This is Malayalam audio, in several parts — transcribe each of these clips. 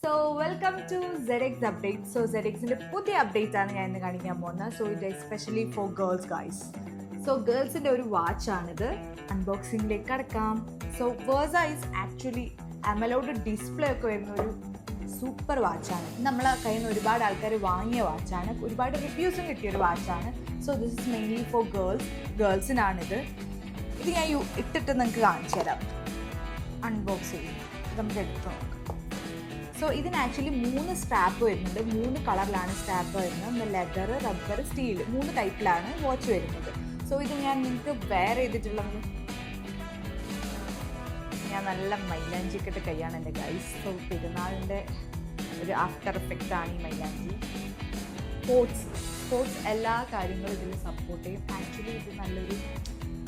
So welcome to ZX update. So ZXിൻ്റെ പുതിയ അപ്ഡേറ്റ് ആണ് ഞാൻ ഇന്ന് കാണിക്കാൻ പോകുന്നത്. സോ ഇത് especially for girls guys. So ഗേൾസിൻ്റെ ഒരു വാച്ചാണിത്. അൺബോക്സിംഗിലേക്ക് കടക്കാം. So Versa is actually AMOLED display ഒക്കെ വരുന്ന ഒരു സൂപ്പർ വാച്ചാണ്. നമ്മളെ കയ്യിൽ നിന്ന് ഒരുപാട് ആൾക്കാർ വാങ്ങിയ വാച്ചാണ്, ഒരുപാട് റിവ്യൂസും കിട്ടിയൊരു വാച്ചാണ്. So this is mainly for ഗേൾസിനാണിത്. ഇത് ഞാൻ ഇട്ടിട്ട് നിങ്ങൾക്ക് കാണിച്ചു തരാം. അൺബോക്സ് ചെയ്യും, നമുക്ക് എടുത്ത് നോക്കാം. സോ ഇതിന് ആക്ച്വലി 3 സ്ട്രാപ്പ് വരുന്നുണ്ട്. 3 കളറിലാണ് സ്ട്രാപ്പ് വരുന്നത്. ഒന്ന് ലെതർ, റബ്ബർ, സ്റ്റീൽ, 3 ടൈപ്പിലാണ് വാച്ച് വരുന്നത്. സോ ഇത് ഞാൻ നിങ്ങൾക്ക് വെയർ ചെയ്തിട്ടുള്ളത്, ഞാൻ നല്ല മൈലാഞ്ചിക്കിട്ട് കൈയാണ് എൻ്റെ ഗൈസ്. സോ പെരുന്നാളിൻ്റെ ഒരു ആഫ്റ്റർ എഫക്റ്റാണ് ഈ മൈലാഞ്ചി. സ്പോർട്സ് എല്ലാ കാര്യങ്ങളും ഇതിൽ സപ്പോർട്ട് ചെയ്യും. ആക്ച്വലി ഇത് നല്ലൊരു,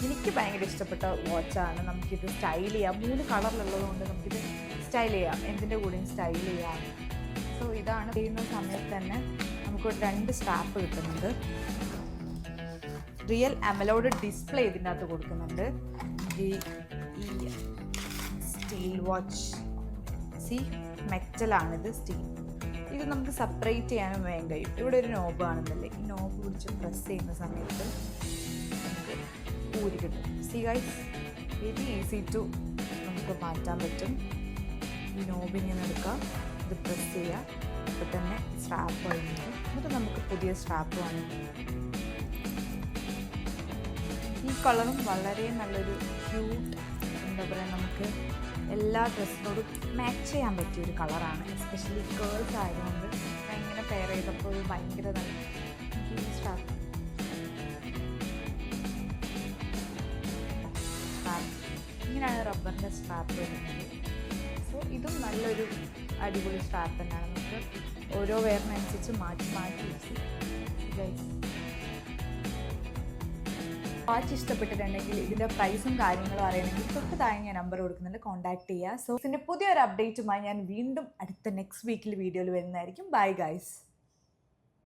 എനിക്ക് ഭയങ്കര ഇഷ്ടപ്പെട്ട വാച്ചാണ്. നമുക്കിത് സ്റ്റൈൽ ചെയ്യാം. 3 കളറിലുള്ളത് കൊണ്ട് നമുക്കിത് സ്റ്റൈൽ ചെയ്യാം, എന്തിൻ്റെ കൂടെയും സ്റ്റൈൽ ചെയ്യാം. സോ ഇതാണ് ചെയ്യുന്ന സമയത്ത് തന്നെ നമുക്ക് 2 സ്ട്രാപ്പ് കിട്ടുന്നുണ്ട്. റിയൽ അമലോഡ് ഡിസ്പ്ലേ ഇതിൻ്റെ അകത്ത് കൊടുക്കുന്നുണ്ട്. ഈ സ്റ്റീൽ വാച്ച് മെറ്റലാണിത്, സ്റ്റീൽ. ഇത് നമുക്ക് സെപ്പറേറ്റ് ചെയ്യാനും വേഗം കഴിയും. ഇവിടെ ഒരു നോബ് കാണുന്നില്ലേ, ഈ നോബ് പിടിച്ച് പ്രസ് ചെയ്യുന്ന സമയത്ത് നമുക്ക് ഊരി കിട്ടും. ഗൈസ്, വെരി ഈസി ടു നമുക്ക് മാറ്റാൻ പറ്റും. ഈ നോബിൽ നിന്ന് എടുക്കാം, ഇത് പ്രസ് ചെയ്യുക, അപ്പോൾ തന്നെ സ്ട്രാപ്പ് വരുന്നത്. എന്നിട്ട് നമുക്ക് പുതിയ സ്ട്രാപ്പ് വേണം. ഈ കളറും വളരെ നല്ലൊരു ക്യൂട്ട്, എന്താ പറയുക, നമുക്ക് എല്ലാ ഡ്രസ്സിനോടും മാച്ച് ചെയ്യാൻ പറ്റിയൊരു കളറാണ്. എസ്പെഷ്യലി ഗേൾസ് ആയതുകൊണ്ട് ഞാൻ ഇങ്ങനെ പെയർ ചെയ്തപ്പോൾ ഒരു ഭയങ്കര നല്ല സ്ട്രാപ്പ്. ഇങ്ങനെയാണ് റബ്ബറിൻ്റെ സ്ട്രാപ്പ് വരുന്നത്. സോ ഇതും നല്ലൊരു അടിപൊളി സ്ട്രാപ്പ് തന്നെയാണ്. നമുക്ക് ഓരോ വെയറിനനുസരിച്ച് മാറ്റി യൂസ് ചെയ്യും. വാച്ച് ഇഷ്ടപ്പെട്ടിട്ടുണ്ടെങ്കിൽ ഇതിൻ്റെ പ്രൈസും കാര്യങ്ങളും അറിയണമെങ്കിൽ തൊട്ട് താഴെ ഞാൻ നമ്പർ കൊടുക്കുന്നുണ്ട്, കോൺടാക്ട് ചെയ്യുക. സോ ഇതിൻ്റെ പുതിയൊരു അപ്ഡേറ്റുമായി ഞാൻ വീണ്ടും അടുത്ത നെക്സ്റ്റ് വീക്കിൽ വീഡിയോയിൽ വരുന്നതായിരിക്കും. Bye guys.